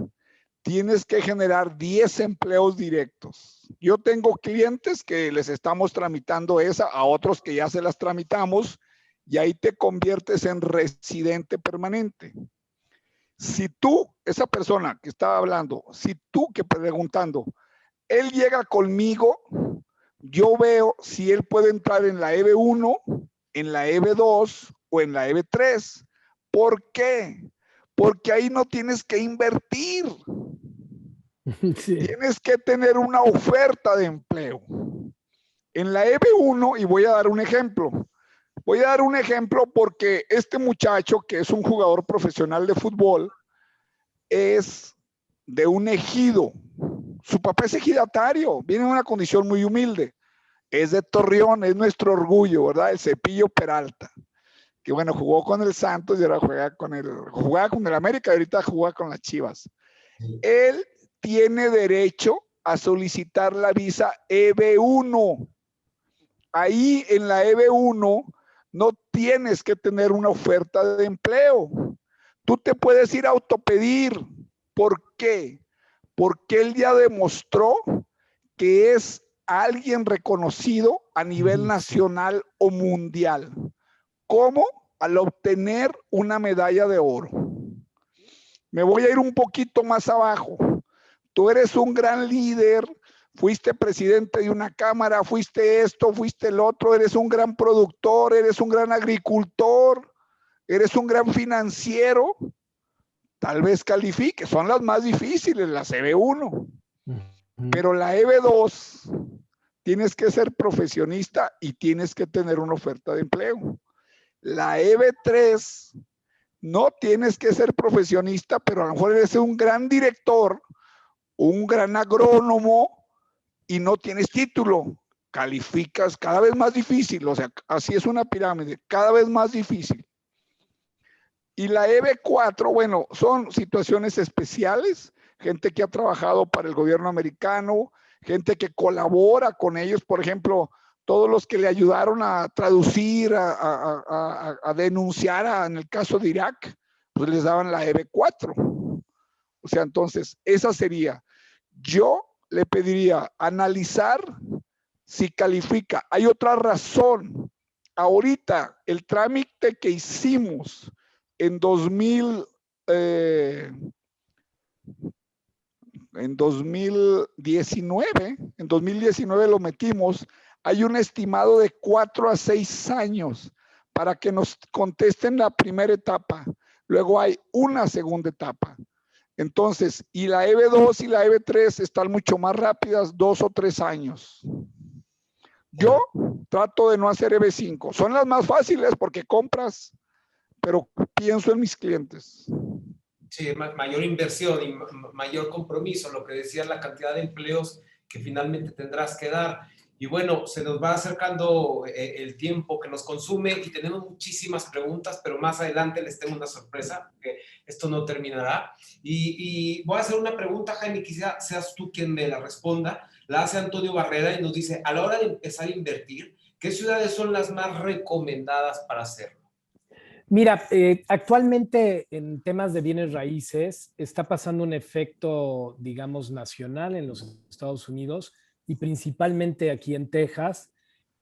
Tienes que generar 10 empleos directos. Yo tengo clientes que les estamos tramitando esa, a otros que ya se las tramitamos y ahí te conviertes en residente permanente. Si tú, esa persona que estaba hablando, si tú que preguntando, él llega conmigo, yo veo si él puede entrar en la EB1, en la EB2 o en la EB3. ¿Por qué? Porque ahí no tienes que invertir. Sí. Tienes que tener una oferta de empleo. En la EB1, y voy a dar un ejemplo. Voy a dar un ejemplo porque este muchacho, que es un jugador profesional de fútbol, es de un ejido. Su papá es ejidatario, viene en una condición muy humilde. Es de Torreón, es nuestro orgullo, ¿verdad? El Cepillo Peralta. Que bueno, jugó con el Santos y ahora jugaba con el América y ahorita juega con las Chivas. Él tiene derecho a solicitar la visa EB1. Ahí en la EB1 no tienes que tener una oferta de empleo. Tú te puedes ir a autopedir. ¿Por qué? Porque él ya demostró que es alguien reconocido a nivel nacional o mundial. ¿Cómo? Al obtener una medalla de oro. Me voy a ir un poquito más abajo. Tú eres un gran líder, fuiste presidente de una cámara, fuiste esto, fuiste el otro, eres un gran productor, eres un gran agricultor, eres un gran financiero. Tal vez califique, son las más difíciles, las EB1. Pero la EB2, tienes que ser profesionista y tienes que tener una oferta de empleo. La EB3, No tienes que ser profesionista, pero a lo mejor eres un gran director, un gran agrónomo y no tienes título. Calificas cada vez más difícil, o sea, así es una pirámide, cada vez más difícil. Y la EB4, bueno, son situaciones especiales, gente que ha trabajado para el gobierno americano, gente que colabora con ellos, por ejemplo, todos los que le ayudaron a traducir, a denunciar en el caso de Irak, pues les daban la EB4. O sea, entonces, esa sería. Yo le pediría analizar si califica. Hay otra razón. Ahorita, el trámite que hicimos en 2019 lo metimos, hay un estimado de 4 a 6 años para que nos contesten la primera etapa. Luego hay una segunda etapa. Entonces, y la EB2 y la EB3 están mucho más rápidas, 2 o 3 años. Yo trato de no hacer EB5. Son las más fáciles porque compras, pero pienso en mis clientes. Sí, mayor inversión y mayor compromiso, lo que decías, la cantidad de empleos que finalmente tendrás que dar. Y bueno, se nos va acercando el tiempo que nos consume y tenemos muchísimas preguntas, pero más adelante les tengo una sorpresa, que esto no terminará. Y voy a hacer una pregunta, Jaime, quizá seas tú quien me la responda. La hace Antonio Barrera y nos dice, a la hora de empezar a invertir, ¿qué ciudades son las más recomendadas para hacerlo? Mira, actualmente en temas de bienes raíces está pasando un efecto, digamos, nacional en los Estados Unidos y principalmente aquí en Texas,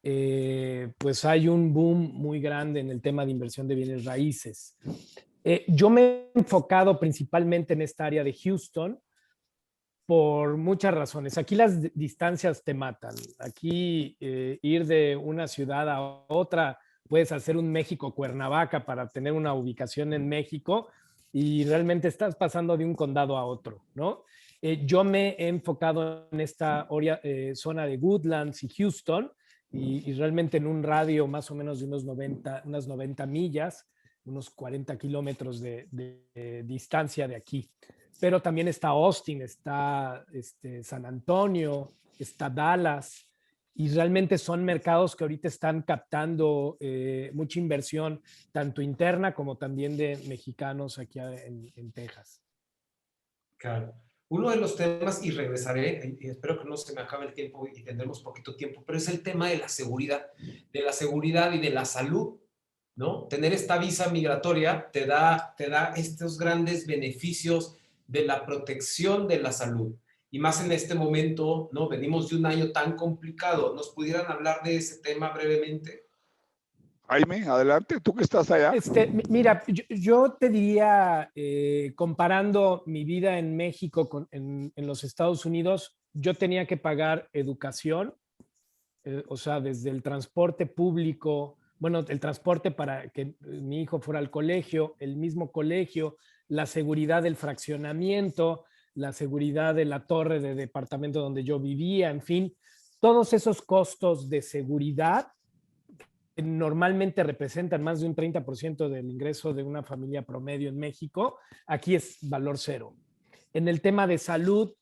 pues hay un boom muy grande en el tema de inversión de bienes raíces. Yo me he enfocado principalmente en esta área de Houston por muchas razones. Aquí las distancias te matan. Aquí ir de una ciudad a otra, puedes hacer un México-Cuernavaca para tener una ubicación en México y realmente estás pasando de un condado a otro, ¿no? Yo me he enfocado en esta zona de Woodlands y Houston y realmente en un radio más o menos de unas 90 millas, unos 40 kilómetros de distancia de aquí. Pero también está Austin, está San Antonio, está Dallas, y realmente son mercados que ahorita están captando mucha inversión, tanto interna como también de mexicanos aquí en Texas. Claro. Uno de los temas, y regresaré, y espero que no se me acabe el tiempo y tendremos poquito tiempo, pero es el tema de la seguridad y de la salud, ¿no? Tener esta visa migratoria te da estos grandes beneficios de la protección de la salud. Y más en este momento, ¿no? Venimos de un año tan complicado. ¿Nos pudieran hablar de ese tema brevemente? Jaime, adelante, tú que estás allá. Mira, yo te diría, comparando mi vida en México en los Estados Unidos, yo tenía que pagar educación, o sea, desde el transporte público, bueno, el transporte para que mi hijo fuera al colegio, el mismo colegio, la seguridad del fraccionamiento, la seguridad de la torre de departamento donde yo vivía, en fin, todos esos costos de seguridad normalmente representan más de un 30% del ingreso de una familia promedio en México, aquí es valor cero. En el tema de salud,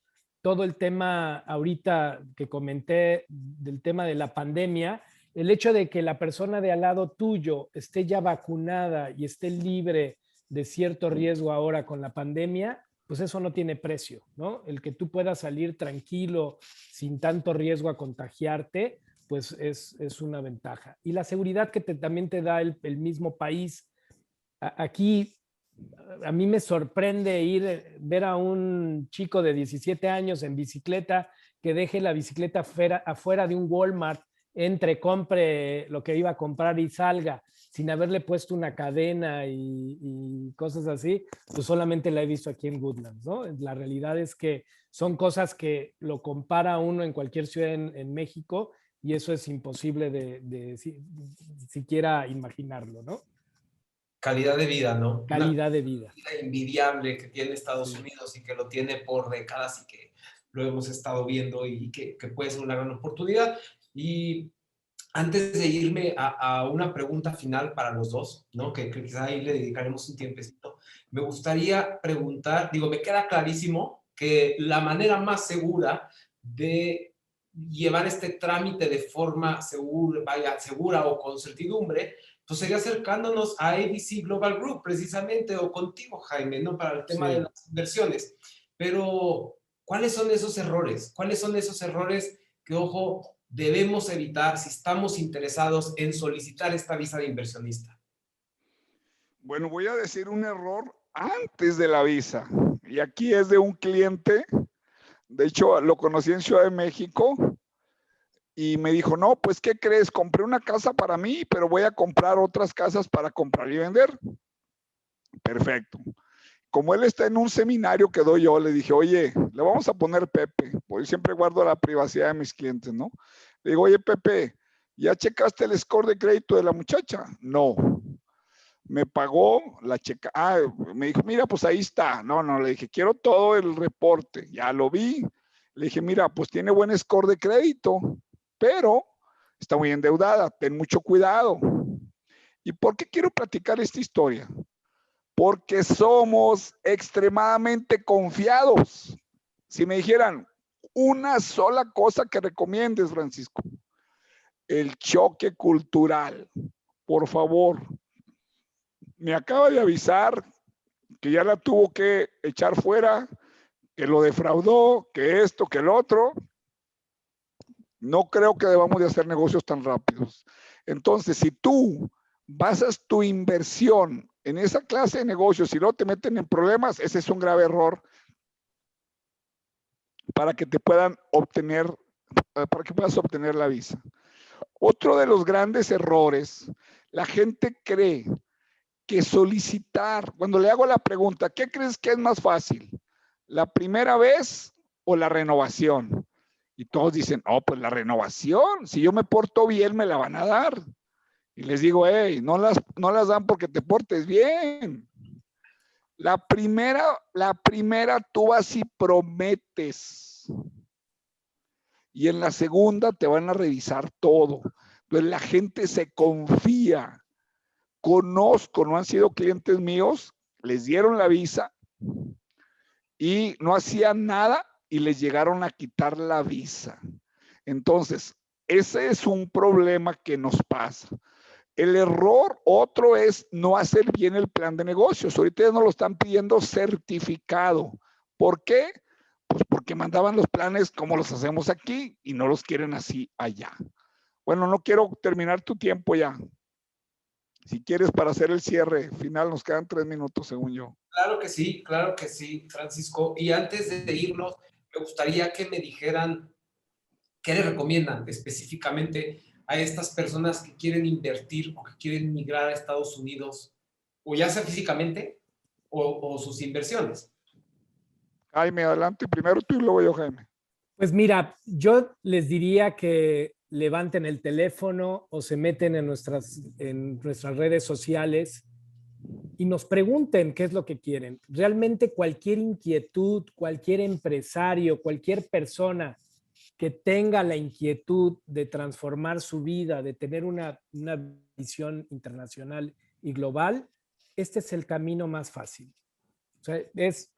todo el tema ahorita que comenté del tema de la pandemia, el hecho de que la persona de al lado tuyo esté ya vacunada y esté libre de cierto riesgo ahora con la pandemia, pues eso no tiene precio, ¿no? El que tú puedas salir tranquilo, sin tanto riesgo a contagiarte, pues es una ventaja. Y la seguridad que también te da el mismo país. Aquí a mí me sorprende ver a un chico de 17 años en bicicleta que deje la bicicleta afuera de un Walmart, compre lo que iba a comprar y salga sin haberle puesto una cadena y cosas así, pues solamente la he visto aquí en Woodlands, ¿no? La realidad es que son cosas que lo compara uno en cualquier ciudad en México y eso es imposible de siquiera imaginarlo, ¿no? Calidad de vida, ¿no? Calidad de vida. Vida envidiable que tiene Estados Sí. Unidos y que lo tiene por décadas y que lo hemos estado viendo y que puede ser una gran oportunidad. Y antes de irme a una pregunta final para los dos, ¿no? Que quizá ahí le dedicaremos un tiempecito, me gustaría preguntar, digo, me queda clarísimo que la manera más segura de llevar este trámite de forma segura, vaya, segura o con certidumbre, pues sería acercándonos a ABC Global Group, precisamente, o contigo, Jaime, ¿no? Para el tema de Sí. las inversiones. Pero, ¿cuáles son esos errores? ¿Cuáles son esos errores que, ojo, debemos evitar si estamos interesados en solicitar esta visa de inversionista? Bueno, voy a decir un error antes de la visa. Y aquí es de un cliente. De hecho, lo conocí en Ciudad de México y me dijo, no, pues, ¿qué crees? Compré una casa para mí, pero voy a comprar otras casas para comprar y vender. Perfecto. Como él está en un seminario que doy yo, le dije, oye, le vamos a poner Pepe, porque yo siempre guardo la privacidad de mis clientes, ¿no? Le digo, oye, Pepe, ¿ya checaste el score de crédito de la muchacha? No. Me pagó la checa. Ah, me dijo, mira, pues ahí está. No, le dije, quiero todo el reporte. Ya lo vi. Le dije, mira, pues tiene buen score de crédito, pero está muy endeudada. Ten mucho cuidado. ¿Y por qué quiero platicar esta historia? Porque somos extremadamente confiados. Si me dijeran una sola cosa que recomiendes, Francisco, el choque cultural. Por favor, me acaba de avisar que ya la tuvo que echar fuera, que lo defraudó, que esto, que el otro. No creo que debamos de hacer negocios tan rápidos. Entonces, si tú basas tu inversión en esa clase de negocios y no te meten en problemas, ese es un grave error para que te puedan obtener, para que puedas obtener la visa. Otro de los grandes errores, la gente cree que solicitar, cuando le hago la pregunta, ¿qué crees que es más fácil? ¿La primera vez o la renovación? Y todos dicen, oh, pues la renovación, si yo me porto bien, me la van a dar. Y les digo, hey, no las dan porque te portes bien. La primera tú vas y prometes. Y en la segunda te van a revisar todo. Entonces la gente se confía. Conozco, no han sido clientes míos, les dieron la visa y no hacían nada y les llegaron a quitar la visa. Entonces, ese es un problema que nos pasa. El error otro es no hacer bien el plan de negocios. Ahorita ya nos lo están pidiendo certificado. ¿Por qué? Pues porque mandaban los planes como los hacemos aquí y no los quieren así allá. Bueno, no quiero terminar tu tiempo ya. Si quieres, para hacer el cierre final, nos quedan 3 minutos, según yo. Claro que sí, Francisco. Y antes de irnos, me gustaría que me dijeran qué le recomiendan específicamente a estas personas que quieren invertir o que quieren migrar a Estados Unidos, o ya sea físicamente o sus inversiones. Jaime, adelante. Primero tú y luego yo, Jaime. Pues mira, yo les diría que levanten el teléfono o se meten en nuestras redes sociales y nos pregunten qué es lo que quieren. Realmente cualquier inquietud, cualquier empresario, cualquier persona que tenga la inquietud de transformar su vida, de tener una visión internacional y global, este es el camino más fácil. O sea, es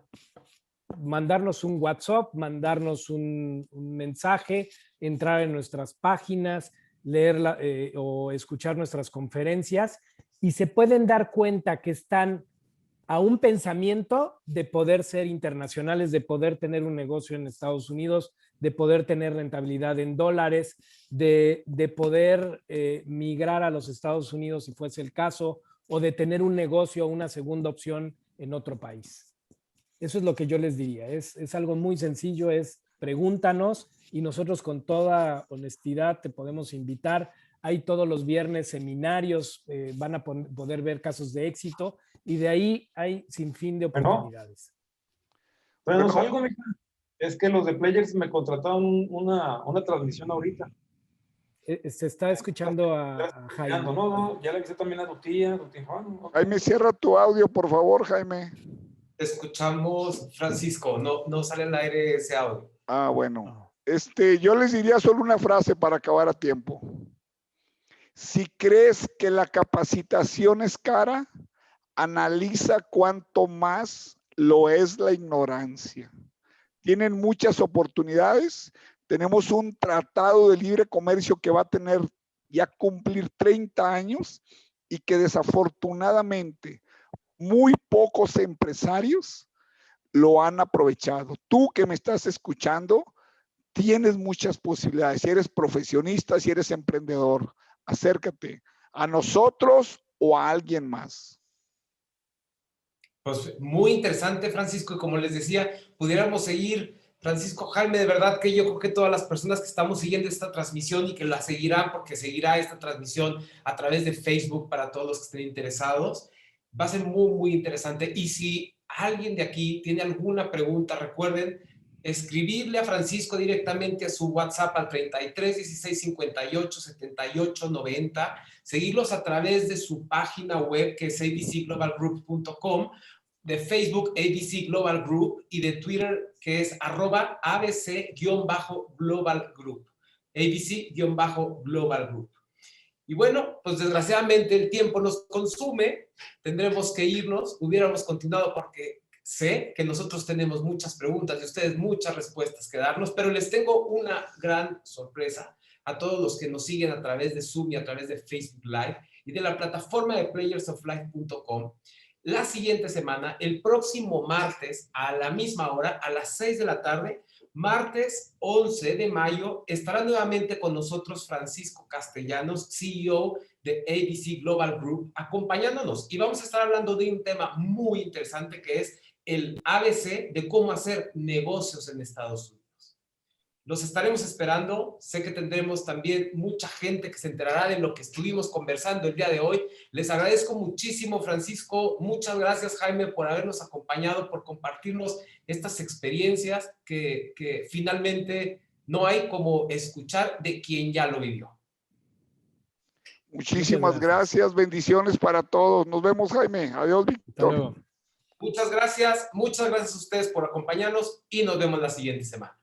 mandarnos un WhatsApp, mandarnos un mensaje, entrar en nuestras páginas, leer o escuchar nuestras conferencias y se pueden dar cuenta que están a un pensamiento de poder ser internacionales, de poder tener un negocio en Estados Unidos, de poder tener rentabilidad en dólares, de poder migrar a los Estados Unidos si fuese el caso, o de tener un negocio o una segunda opción en otro país. Eso es lo que yo les diría. Es algo muy sencillo, es pregúntanos y nosotros con toda honestidad te podemos invitar. Hay todos los viernes seminarios, van a poder ver casos de éxito y de ahí hay sin fin de oportunidades. Bueno, algo, es que los de Players me contrataron una transmisión ahorita. Se está escuchando a Jaime. No, ya le avisé también a tu tía, Tijuana. Jaime, cierra tu audio, por favor, Jaime. Escuchamos, Francisco, no sale al aire ese audio. Ah, bueno. Yo les diría solo una frase para acabar a tiempo. Si crees que la capacitación es cara, analiza cuánto más lo es la ignorancia. Tienen muchas oportunidades. Tenemos un tratado de libre comercio que va a tener ya cumplir 30 años y que desafortunadamente muy pocos empresarios lo han aprovechado. Tú que me estás escuchando, tienes muchas posibilidades. Si eres profesionista, si eres emprendedor, acércate a nosotros o a alguien más. Pues muy interesante, Francisco, y como les decía, pudiéramos seguir, Francisco, Jaime, de verdad que yo creo que todas las personas que estamos siguiendo esta transmisión y que la seguirán, porque seguirá esta transmisión a través de Facebook para todos los que estén interesados, va a ser muy, muy interesante. Y si alguien de aquí tiene alguna pregunta, recuerden escribirle a Francisco directamente a su WhatsApp al 33 16 58 78 90, seguirlos a través de su página web que es abcglobalgroup.com, de Facebook ABC Global Group y de Twitter que es @ABC_Global Group. ABC-Global Group. Y bueno, pues desgraciadamente el tiempo nos consume, tendremos que irnos, hubiéramos continuado porque sé que nosotros tenemos muchas preguntas y ustedes muchas respuestas que darnos, pero les tengo una gran sorpresa a todos los que nos siguen a través de Zoom y a través de Facebook Live y de la plataforma de playersoflife.com. La siguiente semana, el próximo martes, a la misma hora, a las 6 de la tarde, martes 11 de mayo, estará nuevamente con nosotros Francisco Castellanos, CEO de ABC Global Group, acompañándonos. Y vamos a estar hablando de un tema muy interesante que es el ABC de cómo hacer negocios en Estados Unidos. Los estaremos esperando. Sé que tendremos también mucha gente que se enterará de lo que estuvimos conversando el día de hoy. Les agradezco muchísimo, Francisco. Muchas gracias, Jaime, por habernos acompañado, por compartirnos estas experiencias que finalmente no hay como escuchar de quien ya lo vivió. Muchísimas gracias. Bendiciones para todos. Nos vemos, Jaime. Adiós, Víctor. Muchas gracias a ustedes por acompañarnos y nos vemos la siguiente semana.